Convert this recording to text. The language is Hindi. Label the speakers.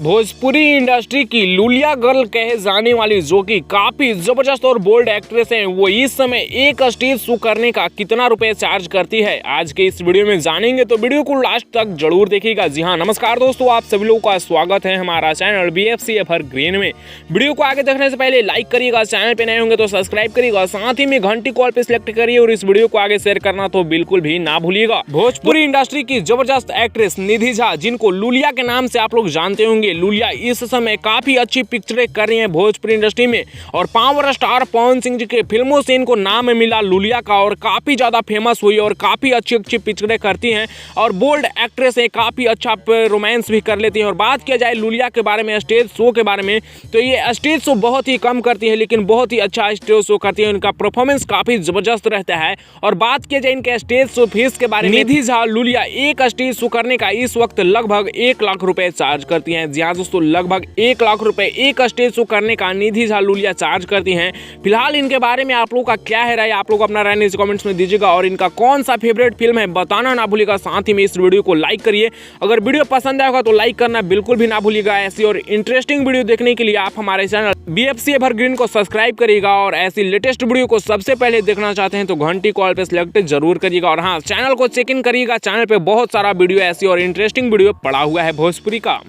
Speaker 1: भोजपुरी इंडस्ट्री की लूलिया गर्ल कहे जाने वाली जो कि काफी जबरदस्त और बोल्ड एक्ट्रेस हैं, वो इस समय एक स्टेज शो करने का कितना रुपए चार्ज करती है, आज के इस वीडियो में जानेंगे। तो वीडियो को लास्ट तक जरूर देखिएगा। जी हाँ, नमस्कार दोस्तों, आप सभी लोगों का स्वागत है हमारा चैनल BFC एवरग्रीन में। वीडियो को आगे देखने से पहले लाइक करिएगा, चैनल पे नए होंगे तो सब्सक्राइब करिएगा, साथ ही में घंटी कॉल पे सिलेक्ट करिए और इस वीडियो को आगे शेयर करना तो बिल्कुल भी ना भूलिएगा। भोजपुरी इंडस्ट्री की जबरदस्त एक्ट्रेस निधि झा, जिनको लूलिया के नाम से आप लोग जानते होंगे, लूलिया इस समय काफी अच्छी पिक्चरें कर रही हैं भोजपुरी इंडस्ट्री में और पावर स्टार पवन सिंह जी के फिल्मों से इनको नाम मिला लूलिया का और काफी ज्यादा फेमस हुई और काफी अच्छी अच्छी पिक्चरें करती हैं और बोल्ड एक्ट्रेस है, काफी अच्छा रोमांस भी कर लेती हैं। और बात किया जाए लूलिया के बारे में, स्टेज शो के बारे में, तो ये स्टेज शो बहुत ही कम करती है लेकिन बहुत ही अच्छा स्टेज शो करती है। इनका परफॉर्मेंस काफी जबरदस्त रहता है। और बात किया जाए इनके स्टेज शो फीस के बारे में, निधि झा लूलिया एक स्टेज शो करने का इस वक्त लगभग 1 लाख रुपए चार्ज करती हैं। जी हाँ दोस्तों, लगभग 1 लाख रुपए एक स्टेज शो करने का निधि झा लूलिया चार्ज करती हैं। फिलहाल इनके बारे में आप लोगों का क्या है राय, आप लोग अपना राय नीचे कमेंट्स में दीजिएगा और इनका कौन सा फेवरेट फिल्म है बताना ना भूलिएगा। साथ ही में इस वीडियो को लाइक करिए, अगर वीडियो पसंद आएगा तो लाइक करना बिल्कुल भी ना भूलिएगा। ऐसी और इंटरेस्टिंग वीडियो देखने के लिए आप हमारे चैनल BFC एवरग्रीन को सब्सक्राइब करिएगा और ऐसी लेटेस्ट वीडियो को सबसे पहले देखना चाहते हैं तो घंटी कॉल पे सिलेक्ट जरूर करिएगा। और हाँ, चैनल को चेक इन करिएगा, चैनल पे बहुत सारा वीडियो ऐसी और इंटरेस्टिंग वीडियो पड़ा हुआ है भोजपुरी का।